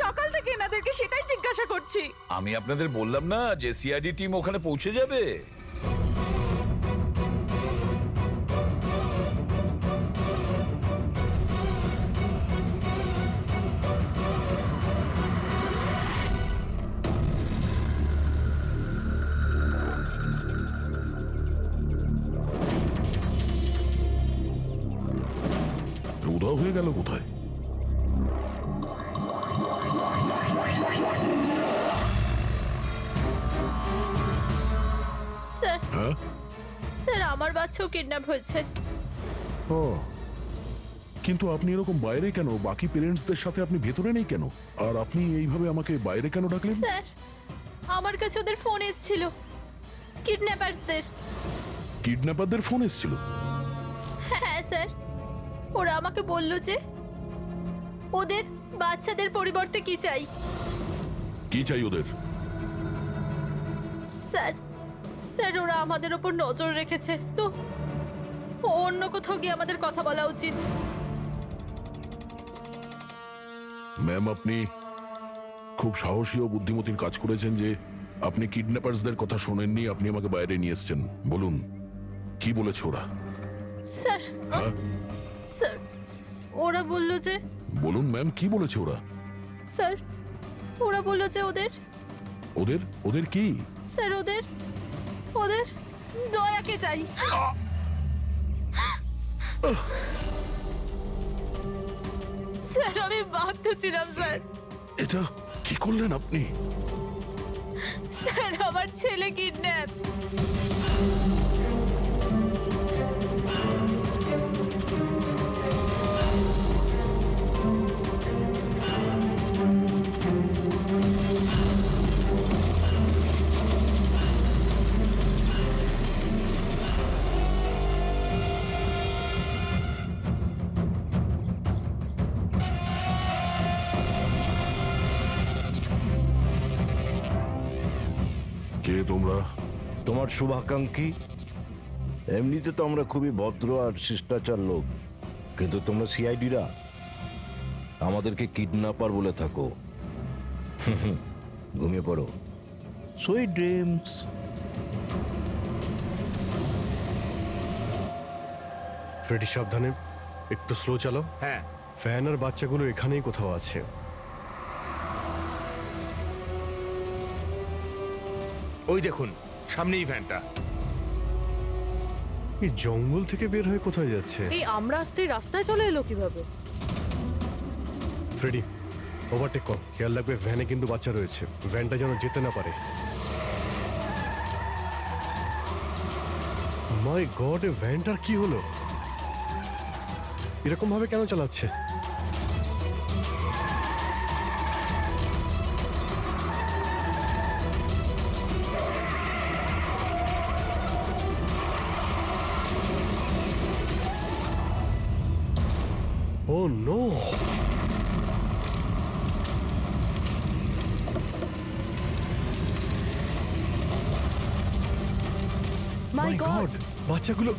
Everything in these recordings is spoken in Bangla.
সকাল থেকে এনাদেরকে সেটাই জিজ্ঞাসা করছি। আমি আপনাদের বললাম না যে সিআইডি টিম ওখানে পৌঁছে যাবে। উধাও হয়ে গেল কোথায়? স্যার হ্যাঁ, স্যার আমার বাচ্চাও কিডন্যাপ হয়েছে। ও কিন্তু আপনি এরকম বাইরে কেন? বাকি পেরেন্টসদের সাথে আপনি ভেতরে নেই কেন? আর আপনি এইভাবে আমাকে বাইরে কেন ডাকলেন? স্যার আমার কাছে ওদের ফোন এসেছিল, কিডন্যাপারসদের। কিডন্যাপারদের ফোন এসেছিল? হ্যাঁ স্যার, ওরা আমাকে বলল যে ওদের বাচ্চাদের পরিবর্তে কি চাই। কি চাই ওদের? স্যার স্যার ওরা আমাদের ওপর নজর রেখেছে, তো অন্য কোথাও গিয়ে আমাদের কথা বলা উচিত। ম্যাম, আপনি খুব সাহসী ও বুদ্ধিমতীর কাজ করেছেন যে আপনি কিডন্যাপারসদের কথা শোনেননি, আপনি আমাকে বাইরে নিয়ে এসেছেন। বলুন কি বলেছে ওরা? স্যার হ্যাঁ স্যার ওরা বলল যে, বলুন ম্যাম, কি বলেছে ওরা? স্যার ওরা বলল যে ওদের ওদের ওদের কি? স্যার ওদের ওদের দয়াকে চাই। স্যার আমি বাধ্য ছিলাম স্যার। এটা কি করলেন আপনি? স্যার আমার ছেলে কিডন্যাপ। কে তোমরা? তোমার শুভাকাঙ্ক্ষী। এমনিতে তো আমরা খুবই ভদ্র আর শিষ্টাচার লোক, কিন্তু তোমরা সিআইডিরা আমাদেরকে কিডন্যাপার বলে থাকো। ঘুমিয়ে পড়ো, সুইট ড্রিমস। ফ্রেডি সাবধানে, একটু স্লো চালো। হ্যাঁ, ফ্যান আর বাচ্চাগুলো এখানেই কোথাও আছে। ওই দেখুন সামনেই ভ্যানটা। এই জঙ্গল থেকে বের হয়ে কোথায় যাচ্ছে? এই আমরা আসতে রাস্তায় চলে এলো কিভাবে? ফ্রেডি ওভারটেক কর, খেয়াল রাখবে ভ্যানে কিন্তু বাচ্চা রয়েছে, ভ্যানটা যেন যেতে না পারে। মাই গড, এ ভ্যানটার কি হলো? এরকম ভাবে কেন চালাচ্ছে? ও নো! মাই গড, বাচ্চাগুলো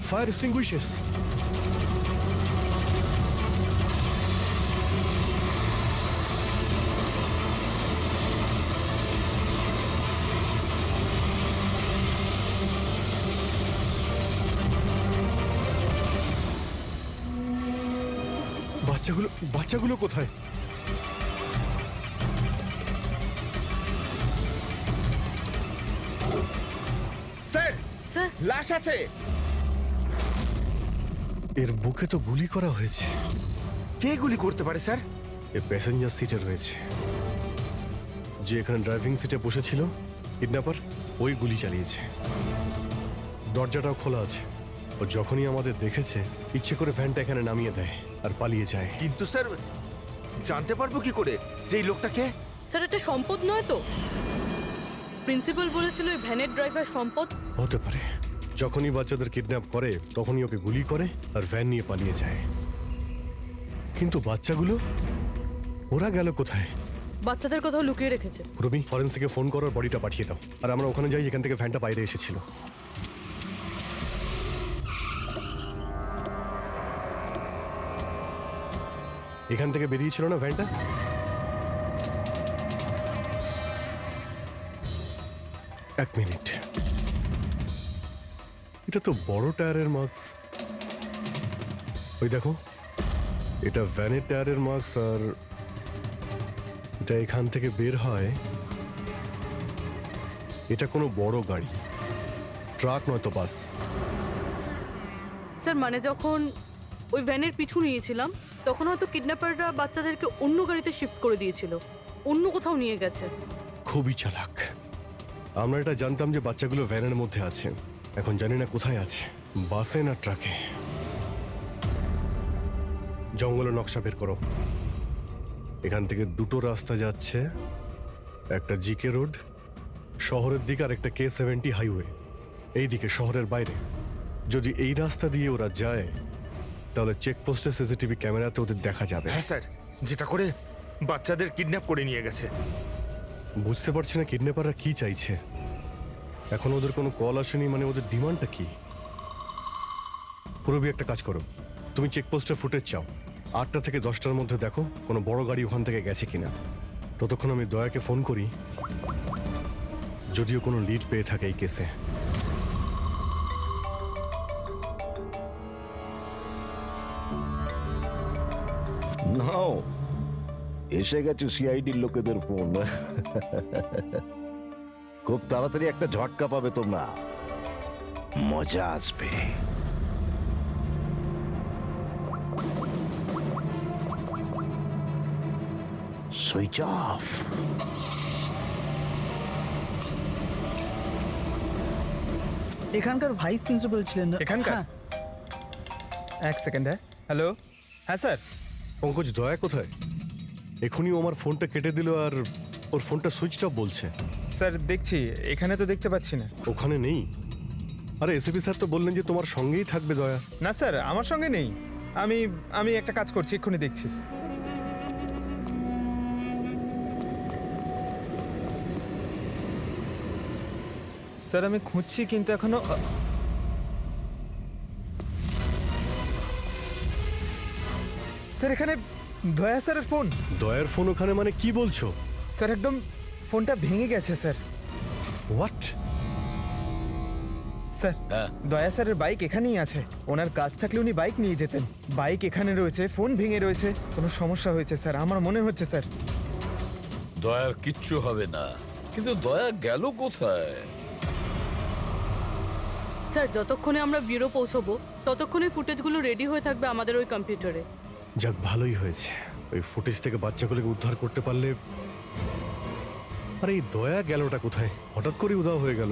ফায়ার এক্সটিংগুইশার্স। বাচ্চাগুলো কোথায়? স্যার স্যার লাশ আছে। এর বুকে তো গুলি করা হয়েছে। কে গুলি করতে পারে স্যার? এ প্যাসেঞ্জার সিটে রয়েছে। যে এখানে ড্রাইভিং সিটে বসেছিল কিডন্যাপার, ওই গুলি চালিয়েছে। দরজাটাও খোলা আছে। ও যখনই আমাদের দেখেছে ইচ্ছে করে ভ্যানটা এখানে নামিয়ে দেয় আর পালিয়ে যায়। কিন্তু স্যার জানতে পারবো কি করে যে এই লোকটাকে? স্যার এটা সম্পদ নয় তো? প্রিন্সিপাল বলেছিল এই ভ্যানের ড্রাইভার সম্পদ। হতে পারে। যখনই বাচ্চাদের কিডন্যাপ করে তখনই ওকে গুলি করে আর ভ্যান নিয়ে পালিয়ে যায়। কিন্তু বাচ্চাগুলো ওরা গেল কোথায়? বাচ্চাদের কোথাও লুকিয়ে রেখেছে। রবি, ফরেন্সিকে ফোন করার বডিটা পাঠিয়ে দাও, আর আমরা ওখানে যাই যেখান থেকে ভ্যানটা বাইরে এসেছিল। এখান থেকে বেরিয়েছিল না ভ্যানটা? এক মিনিট, এটা তো বড় টায়ারের মার্কস। ওই দেখো, এটা ভ্যানের টায়ারের মার্কস, আর এটা এখান থেকে বের হয়। এটা কোনো বড় গাড়ি, ট্রাক নয়তো বাস। স্যার মানে যখন ওই ভ্যানের পিছু নিয়েছিলাম তখন হয়তো কিডন্যাপাররা বাচ্চাদেরকে অন্য গাড়িতে শিফট করে দিয়েছিল, অন্য কোথাও নিয়ে গেছে। খুবই চালাক। আমরা এটা জানতাম যে বাচ্চাগুলো ভ্যানের মধ্যে আছে, এখন জানি না কোথায় আছে, বাসে না ট্রাকে। জঙ্গলের নকশা বের করো। এখান থেকে দুটো রাস্তা যাচ্ছে, একটা জিকে রোড শহরের দিকে আর একটা K70 হাইওয়ে এই দিকে শহরের বাইরে। যদি এই রাস্তা দিয়ে ওরা যায় তাহলে চেকপোস্টে সিসিটিভি ক্যামেরাতে ওদের দেখা যাবে। হ্যাঁ স্যার, যেটা করে বাচ্চাদের কিডন্যাপ করে নিয়ে গেছে। বুঝতে পারছি না কিডন্যাপাররা কি চাইছে। এখন ওদের কোনো কল আসেনি, মানে ওদের ডিমান্ডটা কি? পুরবি একটা কাজ করো, তুমি চেকপোস্টের ফুটেজ চাও, 8টা থেকে 10টার মধ্যে দেখো কোনো বড় গাড়ি ওখান থেকে গেছে কিনা। ততক্ষণ আমি দয়াকে ফোন করি, যদিও কোনো লিড পেয়ে থাকে এই কেসে। নাও, এসে গেছে সিআইডির লোকেদের ফোন। খুব তাড়াতাড়ি একটা ঝটকা পাবে তোমরা, মজা আসবে। Switch off. এখানকার ভাইস প্রিন্সিপাল ছিলেন না? এখানকার? হ্যাঁ। এক সেকেন্ড। হ্যালো, হ্যাঁ স্যার। পঙ্কজ, দয়া কোথায়? এখনই ও আমার ফোনটা কেটে দিল আর ওর ফোনটা সুইচ অফ বলছে। স্যার দেখছি, এখানে তো দেখতে পাচ্ছি না। ওখানে নেই? আরে এসপি স্যার তো বললেন যে তোমার সঙ্গেই থাকবে দয়া। না স্যার, আমার সঙ্গে নেই। আমি একটা কাজ করছি, এক্ষুনি দেখছি। স্যার আমি খুঁজছি কিন্তু এখনো স্যার এখানে দয়া স্যারের ফোন। দয়ার ফোন ওখানে মানে কি বলছো? স্যার একদম ফোনটা ভেঙে গেছে স্যার। হোয়াট? স্যার হ্যাঁ। দয়া স্যারের বাইক এখানেই আছে। ওনার কাজ থাকলে উনি বাইক নিয়ে যেতেন। বাইক এখানে রয়েছে, ফোন ভেঙে রয়েছে। কোনো সমস্যা হয়েছে স্যার, আমার মনে হচ্ছে স্যার। দয়ার কিচ্ছু হবে না, কিন্তু দয়া গেল কোথায়? স্যার যতক্ষণে আমরা ব্যুরো পৌঁছবো ততক্ষণে ফুটেজগুলো রেডি হয়ে থাকবে আমাদের ওই কম্পিউটারে। যাক, ভালোই হয়েছে। ওই ফুটেজ থেকে বাচ্চাগুলোকে উদ্ধার করতে পারলে। আরে এই দয়া গেলটা কোথায়? হঠাৎ করে উধাও হয়ে গেল।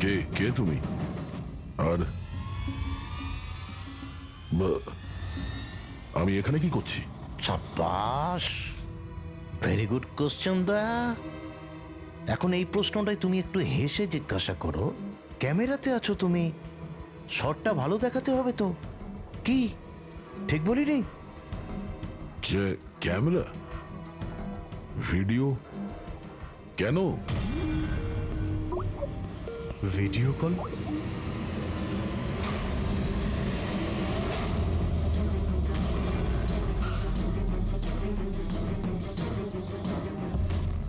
কে কে তুমি? আর আমি এখানে কি করছি? সাব্বাস, ভেরি গুড কোশ্চেন দয়া। এখন এই প্রশ্নটাই তুমি একটু হেসে জিজ্ঞাসা করো। ক্যামেরাতে আছো তুমি, শটটা ভালো দেখাতে হবে তো। কি ঠিক বলিনি? ক্যামেরা, ভিডিও, কেন? Video call?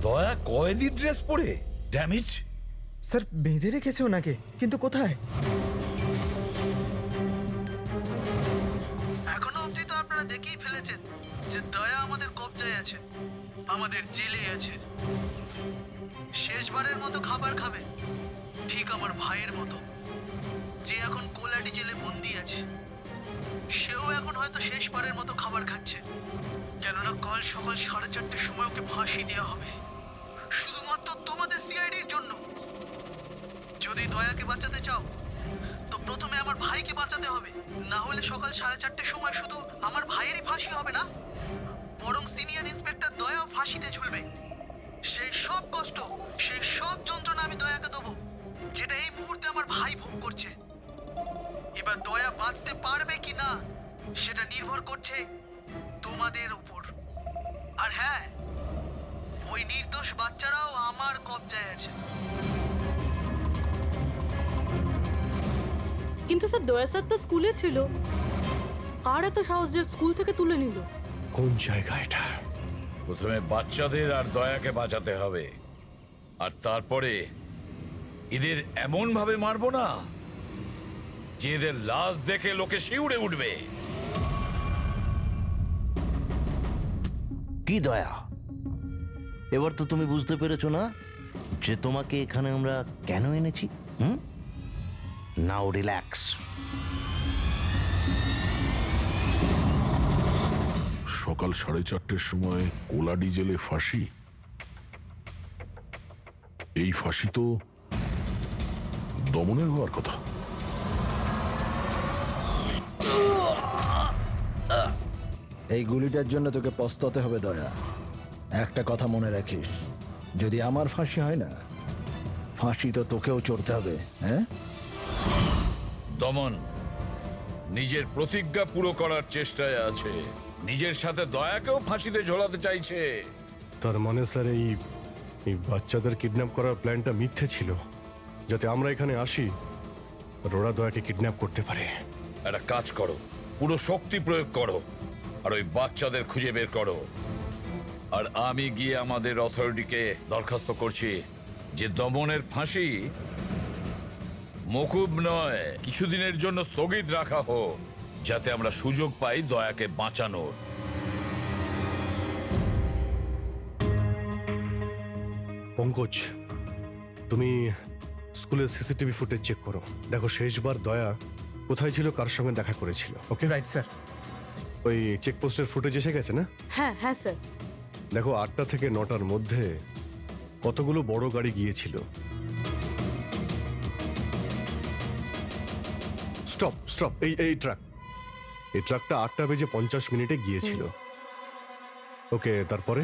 দয়া কয়েদি ড্রেস পরে ড্যামেজ। স্যার বেঁধে রেখেছে ওনাকে, কিন্তু কোথায়? এখনো অবধি তো আপনারা দেখেই ফেলেছেন যে দয়া আমাদের কবজায় আছে, আমাদের জেলে আছে। শেষবারের মতো খাবার খাবে, ঠিক আমার ভাইয়ের মতো, যে এখন কোলাডি জেলে বন্দি আছে। সেও এখন হয়তো শেষবারের মতো খাবার খাচ্ছে, কেননা কাল সকাল 4:30টার সময় ওকে ফাঁসি দেওয়া হবে, শুধুমাত্র তোমাদের সিআইডির জন্য। যদি দয়াকে বাঁচাতে চাও তো প্রথমে আমার ভাইকে বাঁচাতে হবে, না হলে সকাল 4:30টার সময় শুধু আমার ভাইয়েরই ফাঁসি হবে না, বরং সিনিয়র ইন্সপেক্টর দয়াও ফাঁসিতে ঝুলবে। সেই সব কষ্ট, সেই সব যন্ত্রণা আমি দয়াকে দেবো, যেটা এই মুহূর্তে আমার ভাই ভোগ করছে। এবার দয়া বাঁচতে পারবে কি না সেটা নির্ভর করছে তোমাদের উপর। আর হ্যাঁ, ওই নির্দোষ বাচ্চারাও আমার কবজায় আছে। কিন্তু স্যার দয়া স্যার তো স্কুলে ছিল, কার এত সাহস যে স্কুল থেকে তুলে নিল? কোন জায়গা এটা? প্রথমে বাচ্চাদের আর দয়াকে বাঁচাতে হবে, আর তারপরে এদের এমন ভাবে মারবো না যে এদের লাশ দেখে লোকে শিউরে উঠবে। কি দয়া, এবার তো তুমি বুঝতে পেরেছো না যে তোমাকে এখানে আমরা কেন এনেছি? নাও রিল্যাক্স। সকাল 4:30-র সময় কোলাডি জেলে ফাঁসি। এই ফাঁসি তো দমনের হওয়ার কথা। এই গুলিটার জন্য তোকে পস্তাতে হবে দয়া। একটা কথা মনে রাখিস, যদি আমার ফাঁসি হয় না, ফাঁসি তো তোকেও চড়তে হবে। হ্যাঁ, দমন নিজের প্রতিজ্ঞা পুরো করার চেষ্টায় আছে, নিজের সাথে দয়াকেও ফাঁসিতে ঝোলাতে চাইছে। তার মানে স্যার এই বাচ্চাদের কিডন্যাপ করার প্ল্যানটা মিথ্যে ছিল, যাতে আমরা এখানে আসি আর ওরা দয়াকে কিডন্যাপ করতে পারে। একটা কাজ করো, পুরো শক্তি প্রয়োগ করো আর ওই বাচ্চাদের খুঁজে বের করো। আর আমি গিয়ে আমাদের অথরিটিকে দরখাস্ত করছি যে দমনের ফাঁসি মকুব নয়, কিছুদিনের জন্য স্থগিত রাখা হোক, যাতে আমরা সুযোগ পাই দয়াকে বাঁচানোর। পঙ্কজ, তুমি স্কুলের সিসিটিভি ফুটেজ চেক করো, দেখো শেষবার দয়া কোথায় ছিল, কার সঙ্গে দেখা করেছিল। Okay right sir. ওই চেকপোস্টের ফুটেজ এসে গেছে না? হ্যাঁ হ্যাঁ স্যার। দেখো 8টা থেকে 9টার মধ্যে কতগুলো বড় গাড়ি গিয়েছিল। স্টপ স্টপ, এই ট্রাকটা 8:50 গিয়েছিল। ওকে, তারপরে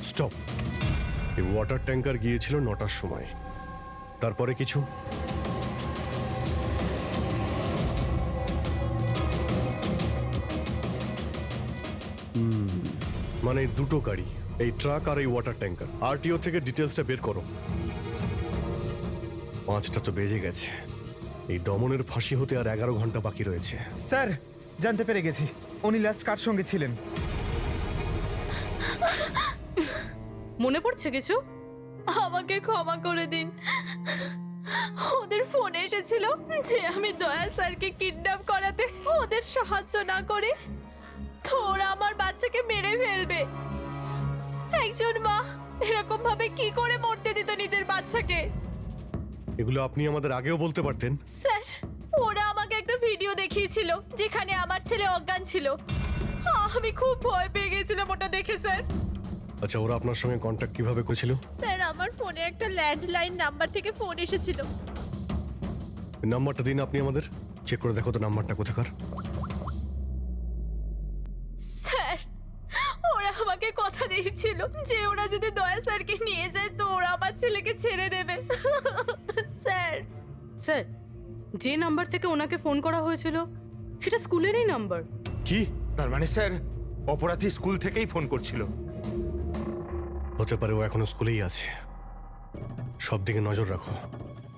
স্টপ, এই ওয়াটার ট্যাঙ্কার গিয়েছিল 9টার সময়। তারপরে কিছু? মানে দুটো গাড়ি, এই ট্রাক আর এই ওয়াটার ট্যাঙ্কার। আরটিও থেকে ডিটেলসটা বের করো। 5টা তো বেজে গেছে, এই দমনের ফাঁসি হতে আর 11 ঘন্টা বাকি রয়েছে। স্যার, জানতে পেরে গেছি উনি লাস্ট কার সঙ্গে ছিলেন। মনে পড়ছে কিছু? আমাকে ক্ষমা করে দিন। ওদের ফোন এসেছিল যে আমি দয়া স্যারকে কিডন্যাপ করাতে ওদের সাহায্য না করে তো ওরা আমার বাচ্চাকে মেরে ফেলবে। একজন মা এরকম ভাবে কি করে মরতে দিত নিজের বাচ্চাকে? এগুলো আপনি আমাদের আগেও বলতে পারতেন। স্যার, ওরা আমাকে একটা ভিডিও দেখিয়েছিল যেখানে আমার ছেলে অজ্ঞান ছিল। আমি খুব ভয় পেয়ে গেছিলাম ওটা দেখে স্যার। আচ্ছা, ওরা আপনার সঙ্গে কন্ট্যাক্ট কিভাবে করেছিল? স্যার, আমার ফোনে একটা ল্যান্ডলাইন নাম্বার থেকে ফোন এসেছিল। নাম্বারটা দিন আপনি আমাদের, চেক করে দেখো তো নাম্বারটা কোথাকার। স্যার, ওরা আমাকে কথা দিয়েছিল যে ওরা যদি দয়া স্যারকে নিয়ে যায় তো ওরা আমার ছেলেকে ছেড়ে দেবে। স্যার, স্যার, যে নাম্বার থেকে ওনাকে ফোন করা হয়েছিল সেটা স্কুলেরই নাম্বার। কি? তার মানে স্যার, অপরাধী স্কুল থেকেই ফোন করছিল। হতে পারে ও এখনো স্কুলেই আছে। সব দিকে নজর রাখো।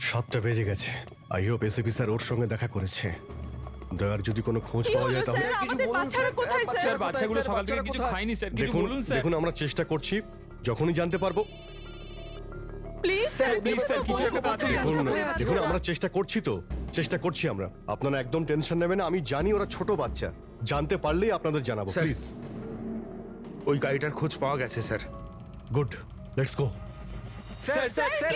7টা বেজে গেছে। আই হোপ এসিপি স্যার ওর সঙ্গে দেখা করেছে। দয়ার যদি কোনো খোঁজ কি পাওয়া হলো যায় তাহলে স্যার? আমাদের বাচ্চারা কোথায় স্যার? স্যার বাচ্চাগুলো সকাল থেকে কিছু খায়নি স্যার, কিছু বলুন স্যার। দেখুন আমরা চেষ্টা করছি, যখনই জানতে পারবো। প্লিজ স্যার প্লিজ স্যার, কিছু একটা তাড়াতাড়ি করুন। দেখুন আমরা চেষ্টা করছি আমরা। আপনারা একদম টেনশন নেবেন না, আমি জানি ওরা ছোট বাচ্চা, জানতে পারলেই আপনাদের জানাবো। স্যার। প্লিজ। ওই গাড়িটার খোঁজ পাওয়া গেছে sir. Good, let's go. Sir sir sir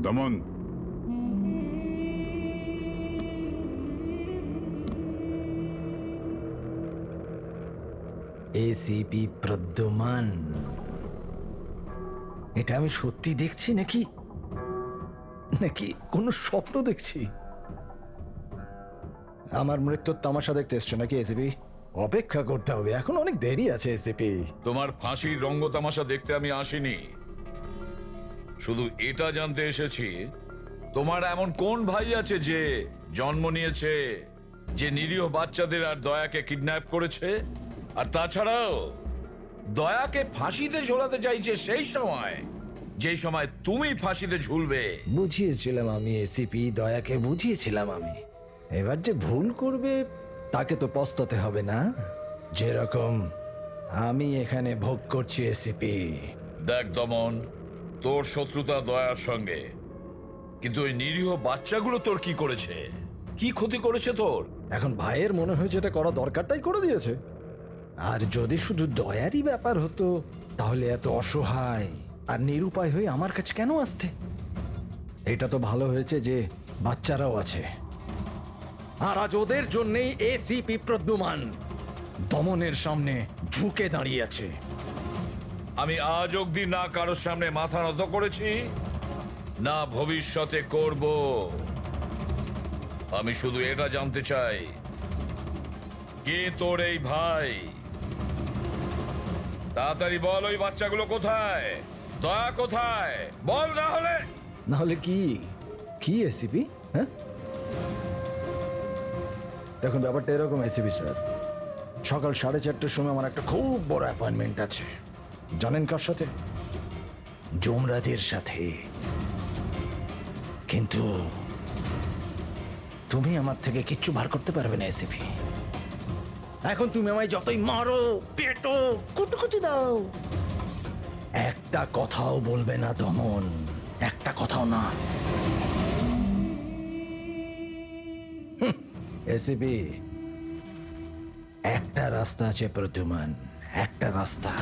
দমন, এসিপি প্রদ্যুমান, এটা আমি সত্যি দেখছি নাকি নাকি কোনো স্বপ্ন দেখছি? আমার মৃত্যুর তামাশা দেখতে এসছো নাকি এসিপি? অপেক্ষা করতে হবে, এখন অনেক দেরি আছে এসিপি। তোমার ফাঁসির রঙ্গতামাশা দেখতে আমি আসিনি, শুধু এটা জানতে এসেছি তোমার এমন কোন ভাই আছে যে জন্ম নিয়েছে, যে নিরীহ বাচ্চাদের আর দয়াকে কিডন্যাপ করেছে, আর তাছাড়াও দয়াকে ফাঁসিতে ঝোলাতে চাইছে সেই সময় যেই সময় তুমি ফাঁসিতে ঝুলবে। বুঝিয়েছিলাম আমি এসিপি, দয়াকে বুঝিয়েছিলাম আমি। এবার যে ভুল করবে তাকে তো পস্তাতে হবে না, যেরকম আমি এখানে ভোগ করছি এসিপি। দেখ দমন, তোর শত্রুতা দয়ার সঙ্গে, কিন্তু ওই নিরীহ বাচ্চাগুলো তোর কি করেছে, কি ক্ষতি করেছে তোর? এখন ভাইয়ের মনে হয়েছে এটা করা দরকার তাই করে দিয়েছে। আর যদি শুধু দয়ারই ব্যাপার হতো তাহলে এত অসহায় আর নিরুপায় হয়ে আমার কাছে কেন আসতে? এটা তো ভালো হয়েছে যে বাচ্চারাও আছে, আর আজ ওদের জন্যই এসিপি প্রদ্যুমান দমনের সামনে ঝুঁকে দাঁড়িয়ে আছে। আমি আজ অব্দি না কারোর সামনে মাথা নত করেছি, না ভবিষ্যতে করব। আমি শুধু এটা জানতে চাই, কে তোর এই ভাই? তাড়াতাড়ি বল, ওই বাচ্চাগুলো কোথায়? দয়া কোথায়? বল, না হলে কি কি এসিপি? হ্যাঁ, দেখুন ব্যাপারটা এরকম এসিপি স্যার, সকাল 4:30টার সময় আমার একটা খুব বড় অ্যাপয়েন্টমেন্ট আছে। জানেন কার সাথে? যমরাজের সাথে। কিন্তু তুমি আমার থেকে কিচ্ছু বার করতে পারবে না এসিপি। এখন তুমি আমায় যতই মারো, পেটো, কুটুকুচি দাও, একটা কথাও বলবে না দমন, একটা কথাও না। এসিপি, একটা রাস্তা আছে প্রদ্যুমান, একটা রাস্তা।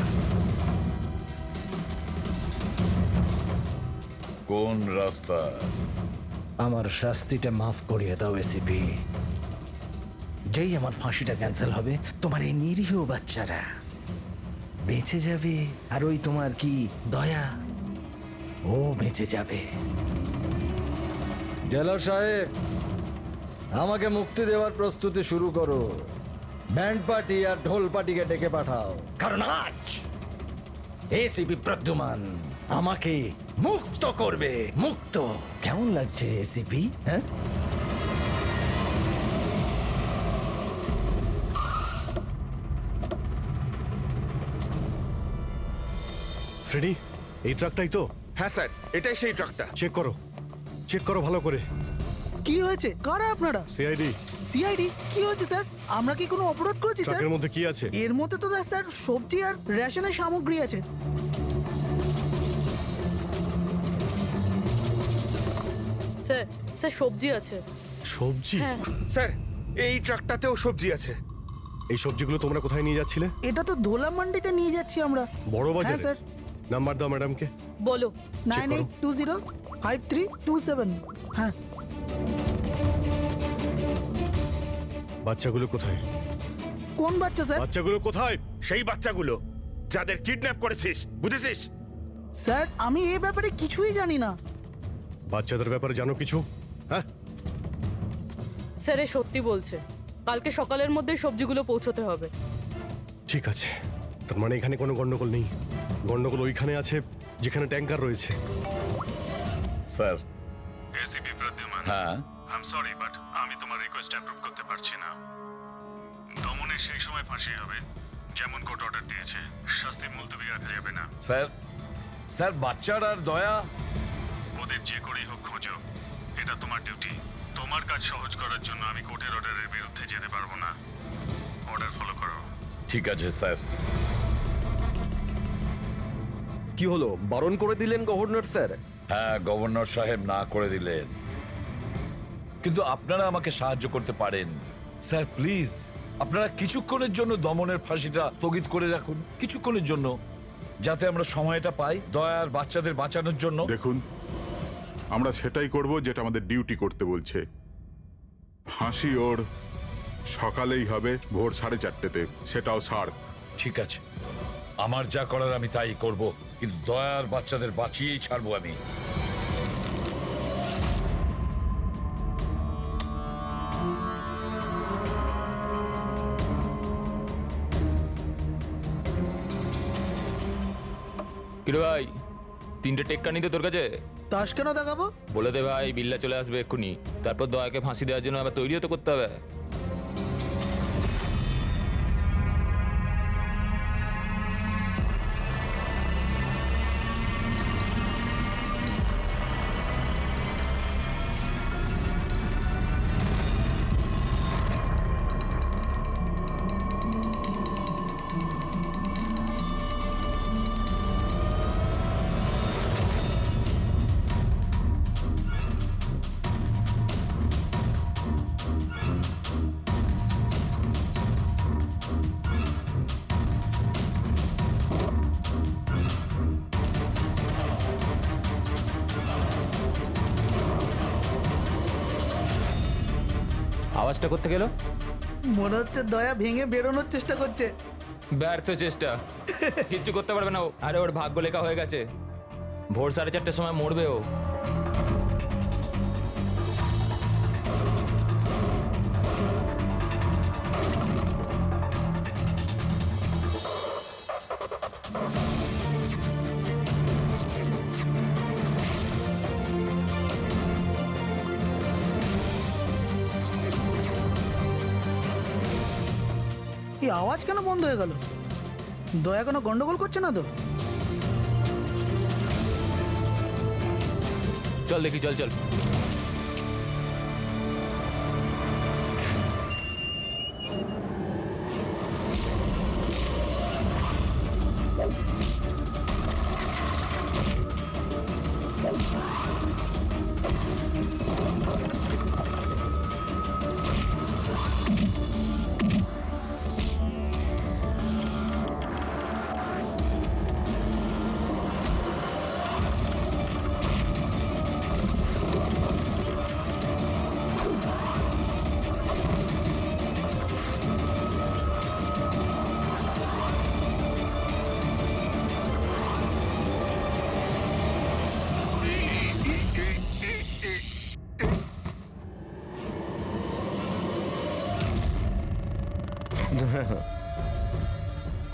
কোন রাস্তা? আমার শাস্তিটা মাফ করিয়ে দাও এসিপি। যেই আমার ফাঁসিটা ক্যান্সেল হবে, তোমার এই নিরীহ বাচ্চারা বেঁচে যাবে, আর ওই তোমার কি দয়া, ও বেঁচে যাবে। জেলার সাহেব, আমাকে মুক্তি দেওয়ার প্রস্তুতি শুরু করো। ব্যান্ড পার্টি আর ঢোল পার্টিকে ডেকে পাঠাও, কারণ আজ এসিপি প্রদ্যুমান আমাকে মুক্ত করবে। মুক্ত কেমন লাগছে এসিপি? হ্যাঁ, ফ্রেডি, এই ট্রাকটাই তো? হ্যাঁ স্যার, এটাই সেই ট্রাকটা। চেক করো ভালো করে। কি হয়েছে? কারা আপনারা? সিআইডি। সিআইডি? কি হয়েছে স্যার? আমরা কি কোনো অপরাধ করেছি স্যার? ট্রাকের মধ্যে কি আছে? এর মধ্যে তো স্যার সবজি আর রেশনের সামগ্রী আছে। স্যার, স্যার সবজি আছে। সবজি? হ্যাঁ। স্যার, এই ট্রাকটাতেও সবজি আছে। এই সবজিগুলো তোমরা কোথায় নিয়ে যাচ্ছিলে? এটা তো ধোলা মান্ডিতে নিয়ে যাচ্ছি আমরা। বড় বাজারে? হ্যাঁ স্যার। নাম্বার দাও ম্যাডামকে। বলো। 98205327। হ্যাঁ। বাচ্চাগুলো কোথায়? কোন বাচ্চা স্যার? বাচ্চাগুলো কোথায়? সেই বাচ্চাগুলো যাদের কিডন্যাপ করেছিস, বুঝেছিস? স্যার, আমি এই ব্যাপারে কিছুই জানি না। বাচ্চাদের ব্যাপারে জানো কিছু? হ্যাঁ স্যার, এ সত্যি বলছে। কালকে সকালের মধ্যে সবজিগুলো পৌঁছতে হবে। ঠিক আছে, তার মানে এখানে কোনো গন্ডগোল নেই। গন্ডগোল ওইখানে আছে যেখানে ট্যাঙ্কার রয়েছে। স্যার। এসিপি প্রদ্যুমান, হ্যাঁ, আই এম সরি বাট আমি তোমার রিকোয়েস্ট অ্যাপ্রুভ করতে পারছি না। দমনের সেই সময় ফাঁসি হবে যেমন কোর্ট অর্ডার দিয়েছে, শাস্তি মুলতবি রাখা যাবে না। স্যার বাচ্চার আর দয়া, ওদের যে করেই হোক খোঁজো, এটা তোমার ডিউটি। তোমার কাজ সহজ করার জন্য আমি কোর্টের অর্ডারের বিরুদ্ধে যেতে পারবো না। অর্ডার ফলো করো। ঠিক আছে স্যার। কি হলো, বারণ করে দিলেন গভর্নর স্যার? হ্যাঁ, গভর্নর সাহেব না করে দিলেন, কিন্তু আপনারা আমাকে সাহায্য করতে পারেন স্যার। প্লিজ, আপনারা কিছুক্ষণের জন্য দমনের ফাঁসিটা স্থগিত করে রাখুন, কিছুক্ষণের জন্য, যাতে আমরা সময়টা পাই দয়ার বাচ্চাদের বাঁচানোর জন্য। দেখুন, আমরা সেটাই করব যেটা আমাদের ডিউটি করতে বলছে। ফাঁসি ওর সকালেই হবে, ভোর 4:30-তে, সেটাও সার। ঠিক আছে, আমার যা করার আমি তাই করব, কিন্তু দয়ার বাচ্চাদের বাঁচিয়েই ছাড়বো আমি। কিরে ভাই, 3টে টেক্কা নিতে তোর কাছে? তাস কেন দেখাবো? বলে দে ভাই, বিল্লা চলে আসবে এক্ষুনি। তারপর দয়াকে ফাঁসি দেওয়ার জন্য আবার তৈরিও তো করতে হবে। আওয়াজটা করতে গেল? মনে হচ্ছে দয়া ভেঙে বেরোনোর চেষ্টা করছে। ব্যর্থ চেষ্টা, কিচ্ছু করতে পারবে না ও। আরে ওর ভাগ্য লেখা হয়ে গেছে, ভোর 4:30টার সময় মরবে ও। এই আওয়াজ কেন বন্ধ হয়ে গেল? দয়া কোনো গন্ডগোল করছে না তো? চল দেখি, চল চল।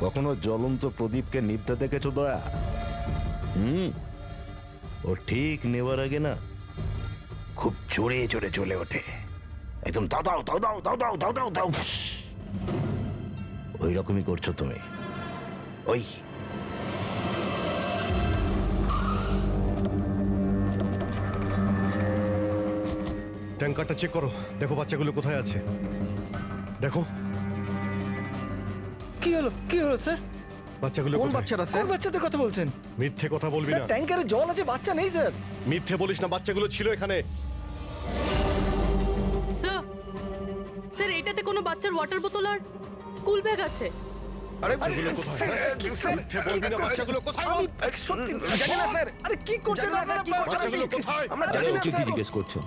কখনো জ্বলন্ত প্রদীপকে নিভতে দেখেছো দয়া? ও ঠিক নেবার আগে না খুব জোরে জোরে চলে ওঠে, একদম দাও দাও দাও দাও দাও দাও দাও দাও দাও। ওই রকমই করছো তুমি। ওই ট্যাঙ্কারটা চেক করো, দেখো বাচ্চাগুলো কোথায় আছে। দেখো কি হলো কি হলো স্যার? বাচ্চাগুলো কোন কোথায়? বাচ্চারা স্যার? কোন বাচ্চাদের কথা বলছেন? মিথ্যে কথা বলবি স্যার না। ট্যাঙ্কারে জল আছে, বাচ্চা নেই স্যার। মিথ্যে বলিস না, বাচ্চাগুলো ছিল এখানে। স্যার, স্যার এটাতে কোনো বাচ্চার ওয়াটার বোতল আর স্কুল ব্যাগ আছে। আরে বাচ্চাগুলো কোথায়? মিথ্যে বলবি না, বাচ্চাগুলো কোথায় বল? সত্যি জানি না স্যার। আরে কি করছেন আপনারা? বাচ্চাগুলো কোথায়? আরে ওকে কি জিজ্ঞেস করছো?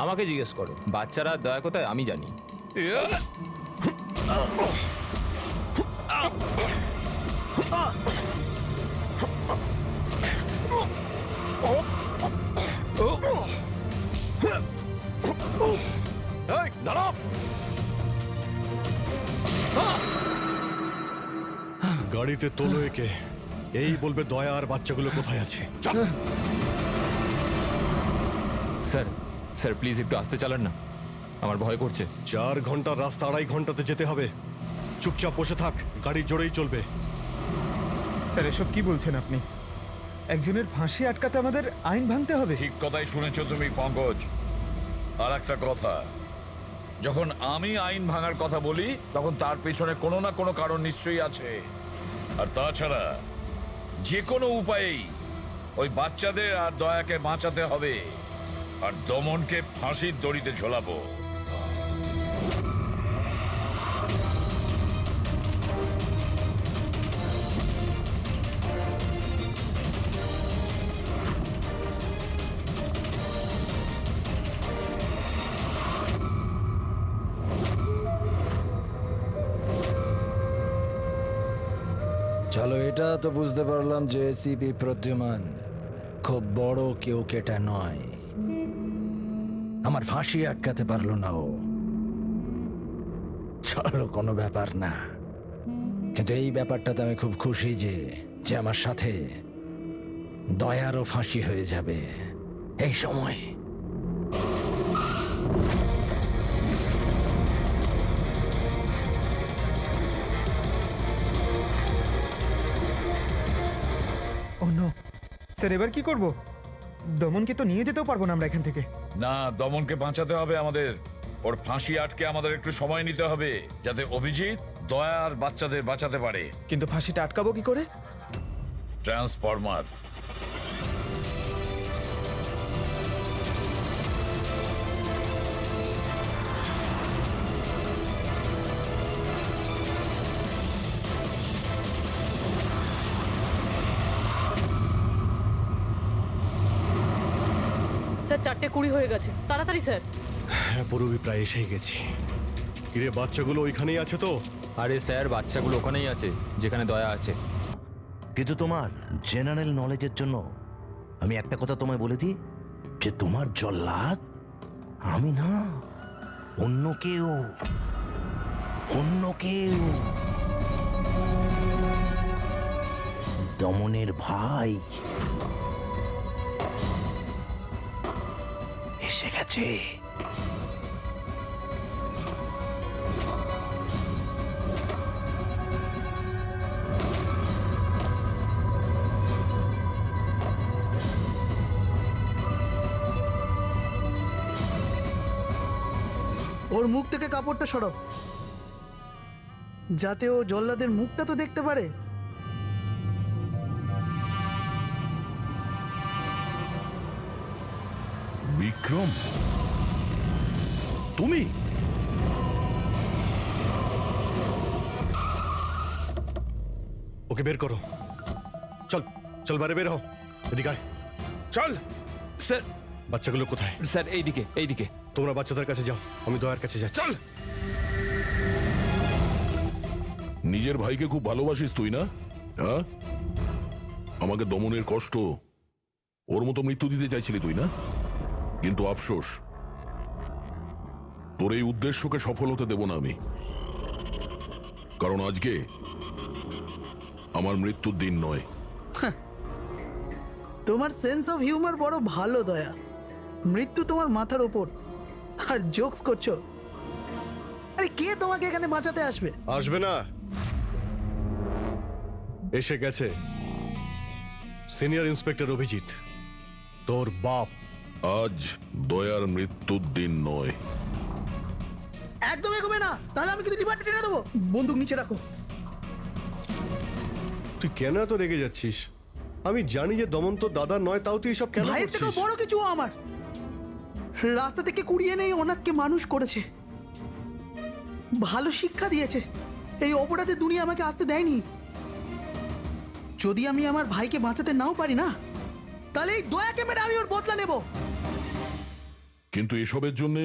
আমাকে জিজ্ঞেস করো। বাচ্চারা দয়া কোথায় আমি জানি। এই, দাঁড়াও। গাড়িতে তোলো একে, এই বলবে দয়া আর বাচ্চাগুলো কোথায় আছে। চল। স্যার, স্যার প্লিজ একটু আস্তে চালান না, আমার ভয় করছে। 4 ঘন্টার রাস্তা 2.5 ঘন্টাতে যেতে হবে। চুপচাপ বসে থাক, গাড়ি জোরেই চলবে। স্যার এসব কি বলছেন আপনি? একজনের ফাঁসি আটকাতে আমাদের আইন ভাঙতে হবে? ঠিক কথাই শুনেছো তুমি পঙ্কজ। আর একটা কথা, যখন আমি আইন ভাঙার কথা বলি তখন তার পেছনে কোনো না কোনো কারণ নিশ্চয়ই আছে। আর তাছাড়া যে কোনো উপায়েই ওই বাচ্চাদের আর দয়াকে বাঁচাতে হবে, আর দমনকে ফাঁসির দড়িতে ঝোলাবো। চলো, এটা তো বুঝতে পারলাম যে এসিপি প্রদ্যুমান খুব বড় কেউ কেটা নয়। আমার ফাঁসি আটকাতে পারলো না ও। চলো, কোনো ব্যাপার না। কিন্তু এই ব্যাপারটাতে আমি খুব খুশি যে যে আমার সাথে দয়ারও ফাঁসি হয়ে যাবে এই সময়। ও নো স্যার, এবার কি করব? দমনকে তো নিয়ে যেতেও পারবো না আমরা এখান থেকে। না, দমনকে বাঁচাতে হবে আমাদের। ওর ফাঁসি আটকে আমাদের একটু সময় নিতে হবে, যাতে অভিজিৎ দয়া আর বাচ্চাদের বাঁচাতে পারে। কিন্তু ফাঁসিটা আটকাবো কি করে? ট্রান্সফরমার। স্যার 4:20 হয়ে গেছে, তাড়াতাড়ি স্যার। হ্যাঁ পুরোপুরি প্রায় এসেই গেছি। কিরে বাচ্চাগুলো ওইখানেই আছে তো? আরে স্যার, বাচ্চাগুলো ওখানেই আছে যেখানে দয়া আছে। কিন্তু তোমার জেনারেল নলেজের জন্য আমি একটা কথা তোমায় বলে দিই, যে তোমার জল্লাদ আমি না, অন্য কেউ, অন্য কেউ। দমনের ভাই এসে গেছে। ওর মুখ থেকে কাপড়টা সরাও, যাতে ও জল্লাদের মুখটা তো দেখতে পারে। বিক্রম, তুমি? ওকে বের করো। চল চল, বাইরে বের হও। এদিকে আয়। চল। স্যার, বাচ্চাগুলো কোথায়? স্যার এইদিকে, এইদিকে। তোমরা বাচ্চাদের কাছে যাও, আমি দয়ার কাছে যাচ্ছি। চল। নিজের ভাইকে খুব ভালোবাসিস তুই না? হ্যাঁ, আমাকে দমনের কষ্ট, ওর মতো মৃত্যু দিতে চাইছিলি তুই না? কিন্তু আফসোস, তোর এই উদ্দেশ্যকে সফল হতে দেব না আমি। কারণ আজকে আমার মৃত্যুর দিন নয়। তোমার সেন্স অফ হিউমার বড় ভালো দয়া। মৃত্যু তোমার মাথার ওপর আর জোকস করছো। আরে কে তোমাকে এখানে বাঁচাতে আসবে? আসবে না, এসে গেছে সিনিয়র ইন্সপেক্টর অভিজিৎ, তোর বাপ। আজ দয়ার মৃত্যুর দিন নয়। একদম এগোবে না, তাহলে আমি কিন্তু ডিপার্টমেন্টে টেনে দেবো। বন্দুক নিচে রাখো। তুই কেন এত রেগে যাচ্ছিস? আমি জানি যে দমন তো দাদা নয়, তাও তুই সব কেন ভাইয়ের থেকেও করছিস? বড় কিছু ও আমার। রাস্তা থেকে কুড়িয়ে নেই ওনাকে মানুষ করেছে, ভালো শিক্ষা দিয়েছে। এই অপরাধে দুনিয়া আমাকে আসতে দেয়নি। যদি আমি আমার ভাইকে বাঁচাতে নাও পারি না, তাহলে এই দয়াকে মেরে আমি ওর বদলা নেব। কিন্তু এসবের জন্য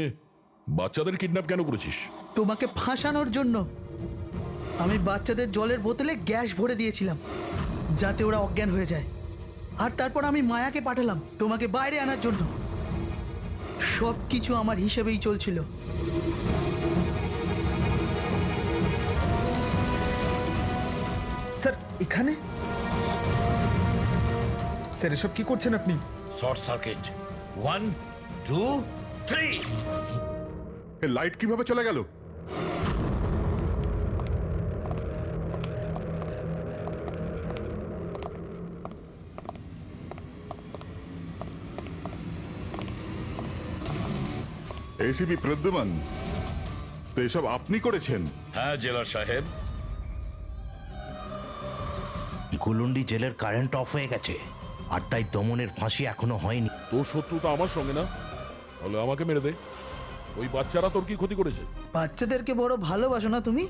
বাচ্চাদের কিডন্যাপ কেন করেছিস? তোমাকে ফাঁসানোর জন্য। আমি বাচ্চাদের জলের বোতলে গ্যাস ভরে দিয়েছিলাম, যাতে ওরা অজ্ঞান হয়ে যায়। আর তারপর আমি মায়াকে পাঠালাম তোমাকে বাইরে আনার জন্য। সব কিছু আমার হিসেবেই চলছিল। স্যার এখানে? স্যার এসব কি করছেন আপনি? Short circuit. 1 2 3। এ লাইট কিভাবে চলে গেল? এসিপি প্রদ্যুমান, তো এসব আপনি করেছেন? হ্যাঁ জেলার সাহেব। গুলুন্ডি জেলের কারেন্ট অফ হয়ে গেছে, আর তাই দমনের ফাঁসি এখনো হয়নি। তোর শত্রুতা আমার সঙ্গে না, তাহলে আমাকে মেরে দে। ওই বাচ্চারা তোর কি ক্ষতি করেছে? বাচ্চাদেরকে বড় ভালোবাসো না তুমি?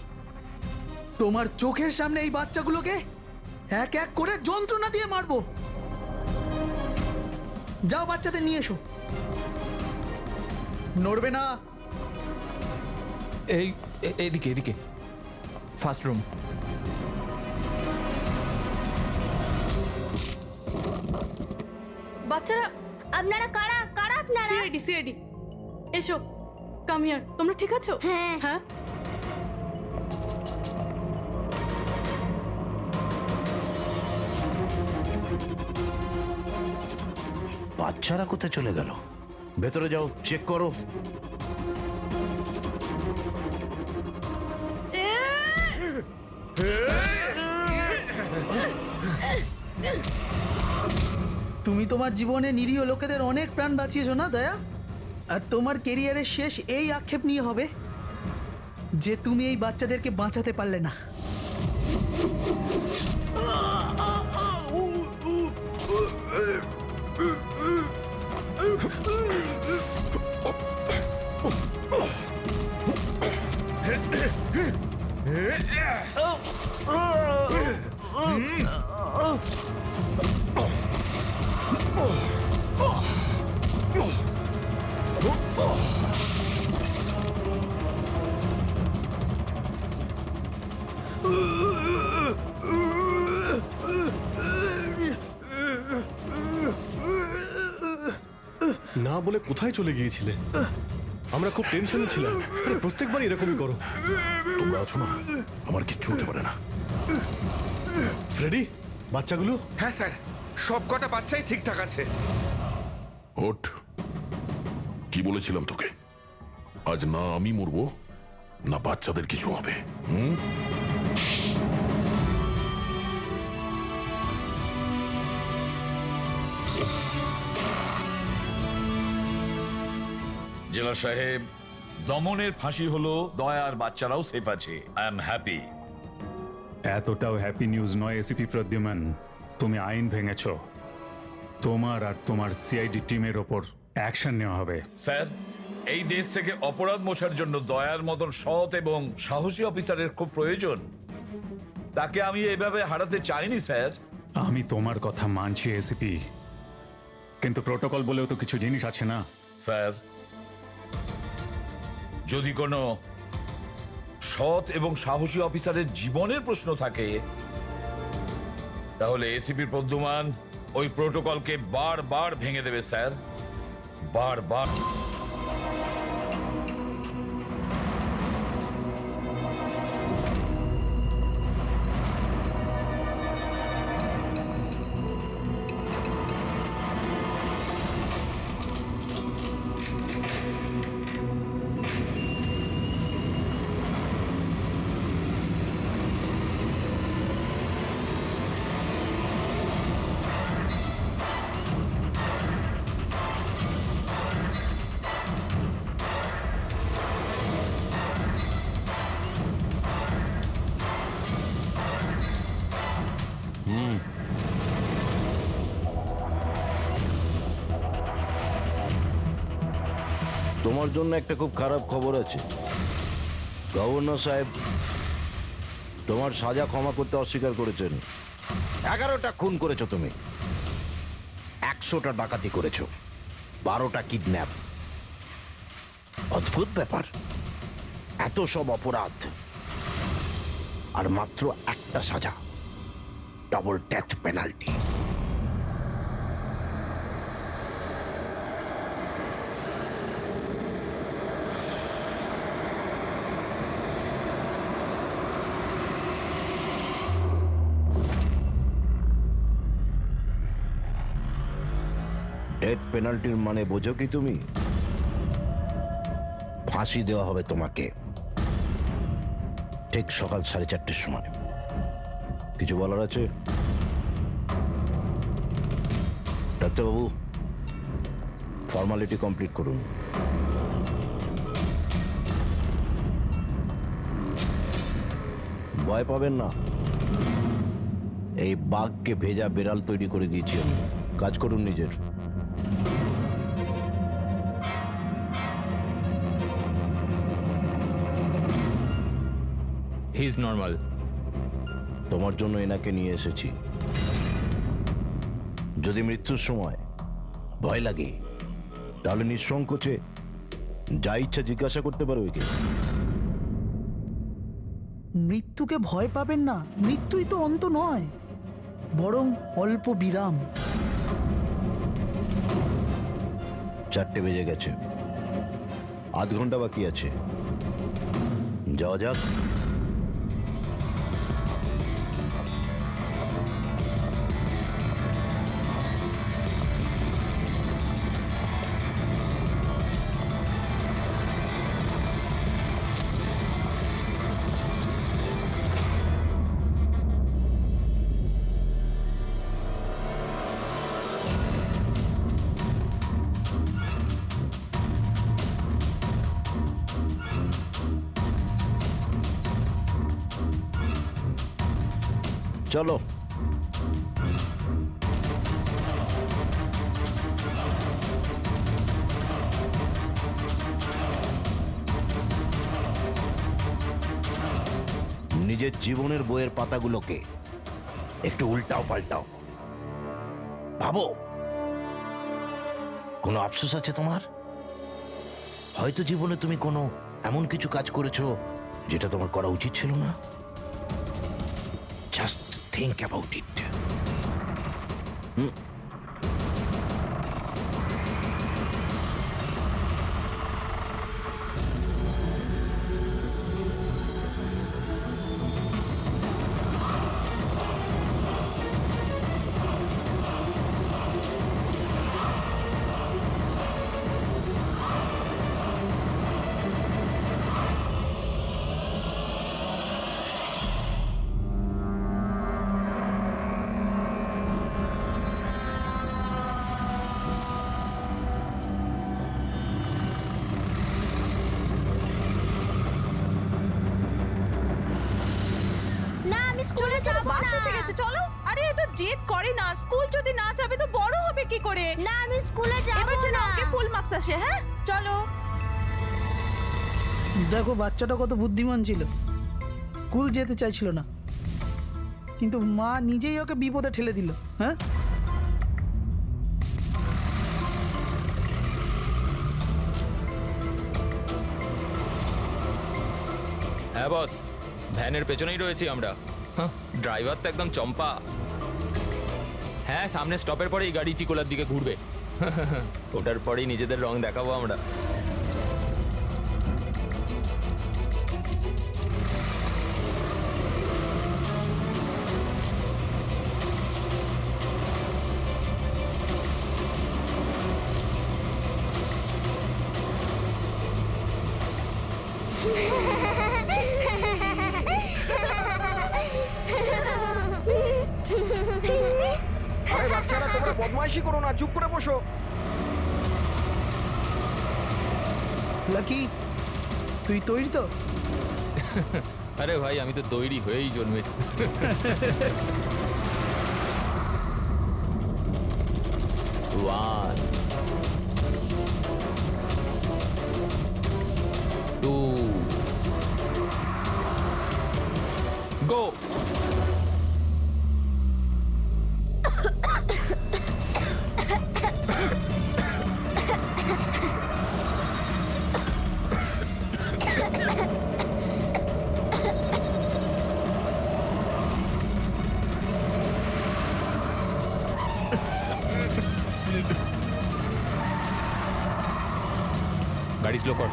তোমার চোখের সামনে এই বাচ্চাগুলোকে এক এক করে যন্ত্রণা দিয়ে মারবো। যাও বাচ্চাদের নিয়ে এসো। নড়বে না। এইদিকে, এদিকে, ফার্স্ট রুম। বাচ্চারা, আপনারা কারা কারা আপনারা? সিআইডি সিআইডি, এসো, কাম হিয়ার। তোমরা ঠিক আছো? হ্যাঁ। হ্যাঁ। বাচ্চারা কোথায় চলে গেল? ভেতরে যাও, চেক করো। তুমি তোমার জীবনে নিরীহ লোকেদের অনেক প্রাণ বাঁচিয়েছো না দয়া? আর তোমার কেরিয়ারের শেষ এই আক্ষেপ নিয়ে হবে যে তুমি এই বাচ্চাদেরকে বাঁচাতে পারলে না। না বলে কোথায় চলে গিয়েছিলে? আমরা খুব টেনশনে ছিলাম। আরে প্রত্যেকবারই এরকমই করো। তোমরা আছো না, আমার কিচ্ছু হতে পারে না। ফ্রেডি, বাচ্চাগুলো? হ্যাঁ স্যার, সব কটা বাচ্চাই ঠিকঠাক আছে। ওঠ, কি বলেছিলাম তোকে? আজ না আমি মরবো, না বাচ্চাদের কিছু হবে। জেলা সাহেব, দমনের ফাঁসি হলো, দয়ার বাচ্চারাও সেফ আছে। I am happy. এতটাও হ্যাপি নিউজ নয় এসিপি প্রদ্যুম্ন। তুমি আইন ভেঙেছ। তোমার আর তোমার সিআইডি টিমের ওপর অ্যাকশন নেওয়া হবে। স্যার, এই দেশ থেকে অপরাধ মোছার জন্য দয়ার মতন সৎ এবং সাহসী অফিসারের খুব প্রয়োজন। তাকে আমি এভাবে হারাতে চাইনি স্যার। আমি তোমার কথা মানছি এসিপি, কিন্তু প্রোটোকল বলেও তো কিছু জিনিস আছে না? স্যার, যদি কোনো সৎ এবং সাহসী অফিসারের জীবনের প্রশ্ন থাকে, তাহলে এসিপি প্রদ্যুম্ন ওই প্রোটোকলকে বারবার ভেঙে দেবে স্যার, বারবার। তোমার জন্য একটা খুব খারাপ খবর আছে। গভর্নর সাহেব তোমার সাজা ক্ষমা করতে অস্বীকার করেছেন। 11টা খুন করেছো তুমি, 100টা ডাকাতি করেছো, 12টা কিডন্যাপ। অদ্ভুত ব্যাপার, এত সব অপরাধ আর মাত্র একটা সাজা, ডাবল ডেথ পেনাল্টি। ডেথ পেনাল্টির মানে বোঝো কি তুমি? ফাঁসি দেওয়া হবে তোমাকে ঠিক সকাল 4:30টার সময়। কিছু বলার আছে ডাক্তারবাবু? ফর্মালিটি কমপ্লিট করুন। ভয় পাবেন না, এই বাঘকে ভেজা বেড়াল তৈরি করে দিয়েছি আমি। কাজ করুন নিজের। He is normal. তোমার জন্য এনাকে নিয়ে এসেছি। যদি মৃত্যুর সময় ভয় লাগে তাহলে নিঃসংকোচে যা ইচ্ছা জিজ্ঞাসা করতে পারো একে। মৃত্যুকে ভয় পাবেন না, মৃত্যুই তো অন্ত নয়, বরং অল্প বিরাম। 4টে বেজে গেছে, আধ ঘন্টা বাকি আছে, যাওয়া যাক। চলো। নিজের জীবনের বইয়ের পাতাগুলোকে একটু উল্টাও পাল্টাও, ভাবো কোনো আফসোস আছে তোমার? হয়তো জীবনে তুমি কোনো এমন কিছু কাজ করেছো যেটা তোমার করা উচিত ছিল না। Just think about it. না আমি স্কুলে যাব না। বাস এসে গেছে, চলো। আরে এ তো জেদ করে না, স্কুল যদি না যাবে তো বড় হবে কি করে? না আমি স্কুলে যাব না। এবার যেন ওকে ফুল মার্কস আসে। হ্যাঁ চলো। দেখো বাচ্চাটা কত বুদ্ধিমান ছিল, স্কুল যেতে চাইছিল না, কিন্তু মা নিজেই ওকে বিপদে ঠেলে দিল। হ্যাঁ হ্যাঁ বস, ভ্যানের পেছনেই রয়েছি আমরা। ড্রাইভার তো একদম চম্পা। হ্যাঁ, সামনে স্টপের পরেই গাড়ি চিকোলার দিকে ঘুরবে। ওটার পরেই নিজেদের রং দেখাবো আমরা। আরে বাচ্চারা, তোমরা বদমাইশি করো না, চুপ করে বসো। লাকি, তুই তৈরি তো? আরে ভাই, আমি তো তৈরি হয়েই জন্মেছি। One, two, go! গাড়ি স্লো কর।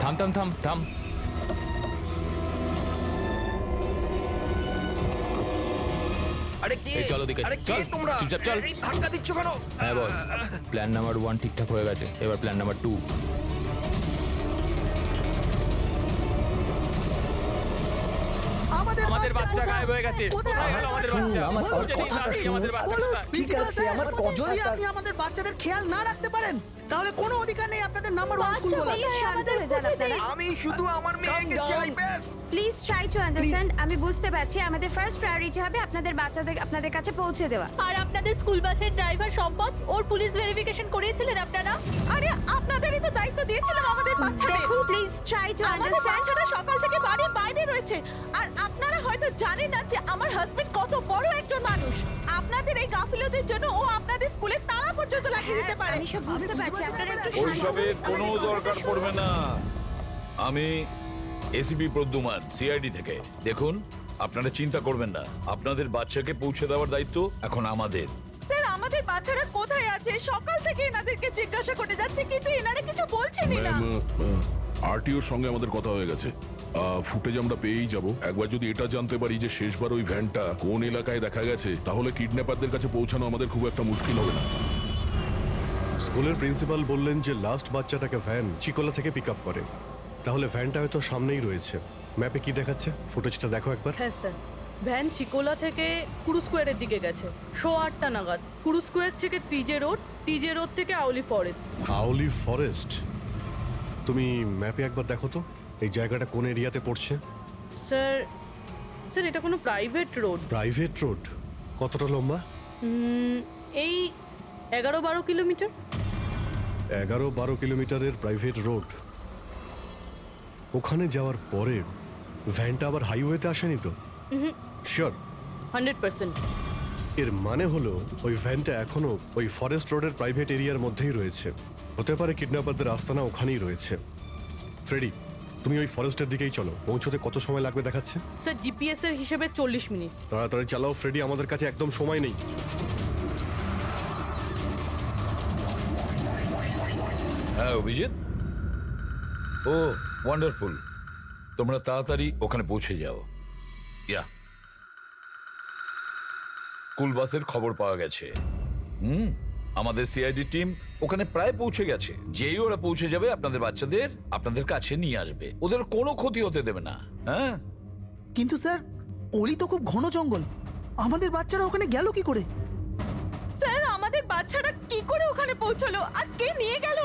থাম থাম থাম থাম। আরে কি? এই চলো দিকে, আরে কি চল, তোমরা? চুপচাপ চল। এই ধাক্কা দিচ্ছ কেন? হ্যাঁ বস, প্ল্যান নাম্বার 1 ঠিকঠাক হয়ে গেছে, এবার প্ল্যান নাম্বার 2। আমাদের বাচ্চা গায়েব হয়ে গেছে। কোথায় গেল আমাদের বাচ্চা? আমাদের বাচ্চা কোথায়? ঠিক আছে, যদি আপনি আমাদের বাচ্চাদের খেয়াল না রাখতে পারেন তাহলে কোনো অধিকার নেই আপনাদের নাম্বার 1 স্কুল বলার। আমি শুধু আমার মেয়েকে চাই, ব্যাস। Please try to understand. আমি বুঝতে পারছি আমাদের ফার্স্ট প্রায়োরিটি হবে আপনাদের বাচ্চাদের আপনাদের কাছে পৌঁছে দেওয়া। আর আপনাদের স্কুল বাসের ড্রাইভার সম্পদ, ওর পুলিশ ভেরিফিকেশন করিয়েছিলেন আপনারা? আরে আপনাদেরই তো দায়িত্ব দিয়েছিলাম আমাদের বাচ্চাদের। দেখুন প্লিজ ট্রাই টু আমাদের আন্ডারস্ট্যান্ড। বাচ্চারা সকাল থেকে বাড়ির বাইরে রয়েছে, আর আপনারা হয়তো জানেন না যে আমার হাজবেন্ড কত বড় একজন মানুষ। আপনাদের এই গাফিলতির জন্য ও আপনাদের স্কুলে তালা পর্যন্ত লাগিয়ে দিতে পারে। আমি সব বুঝতে পারছি, আপনারা একটু ওইসবের কোনো দরকার পড়বে না। আমি এসিপি প্রদ্যুমান, সিআইডি থেকে। দেখুন, আপনারা চিন্তা করবেন না, আপনাদের বাচ্চাকে পৌঁছে দেওয়ার দায়িত্ব এখন আমাদের। স্যার, আমাদের বাচ্চারা কোথায় আছে? সকাল থেকে এনাদেরকে জিজ্ঞাসা করে যাচ্ছে, কিন্তু এনারা কিছু বলছেনই না। আরটিওর সঙ্গে আমাদের কথা হয়ে গেছে, ফুটেজ আমরা পেয়েই যাব। একবার যদি এটা জানতে পারি যে শেষবার ওই ভ্যানটা কোন এলাকায় দেখা গেছে, তাহলে কিডন্যাপারদের কাছে পৌঁছানো আমাদের খুব একটা মুশকিল হবে না। স্কুলের প্রিন্সিপাল বললেন যে লাস্ট বাচ্চাটাকে ভ্যান চিকোলা থেকে পিক আপ করে। তাহলে ভ্যানটা হয়তো সামনেই রয়েছে। ম্যাপে কি দেখাচ্ছে? ফুটেজটা দেখো একবার। হ্যাঁ স্যার, ভ্যান চিকোলা থেকে কুরু স্কোয়ারের দিকে গেছে 8:30 নাগাদ। কুরু স্কোয়ার থেকে টিজে রোড থেকে আউলি ফরেস্ট। আউলি ফরেস্ট? তুমি ম্যাপে একবার দেখো তো এই জায়গাটা কোন এরিয়াতে পড়ছে। স্যার, স্যার এটা কোনো প্রাইভেট রোড। Private road? কতটা লম্বা? এই 11-12 কিলোমিটার। 11-12 কিলোমিটারের প্রাইভেট রোড। ওখানে যাওয়ার পরে ভ্যানটা আবার হাইওয়েতে আসেনি তো? শিওর? 100%। এর মানে হলো ওই ভ্যানটা এখনো ওই ফরেস্ট রোডের প্রাইভেট এরিয়ার মধ্যেই রয়েছে। হতে পারে কিডন্যাপারদের আস্তানা ওখানেই রয়েছে। ফ্রেডি, তুমি ওই ফরেস্টের দিকেই চলো। পৌঁছতে কত সময় লাগবে দেখাচ্ছে? স্যার জিপিএস এর হিসেবে 40 মিনিট। তাড়াতাড়ি চালাও ফ্রেডি, আমাদের কাছে একদম সময় নেই। হ্যাঁ অভিজিৎ, ও ওয়ান্ডারফুল। তোমরা তাড়াতাড়ি ওখানে পৌঁছে যাও। ইয়া, স্কুল বাসের খবর পাওয়া গেছে। আমাদের সিআইডি টিম ওখানে প্রায় পৌঁছে গেছে। যেই ওরা পৌঁছে যাবে আপনাদের বাচ্চাদের আপনাদের কাছে নিয়ে আসবে। ওদের কোনো ক্ষতি হতে দেবে না। হ্যাঁ, কিন্তু স্যার অলি তো খুব ঘন জঙ্গল, আমাদের বাচ্চারা ওখানে গেল কি করে? স্যার আমাদের বাচ্চারা কি করে ওখানে পৌঁছলো আর কে নিয়ে গেল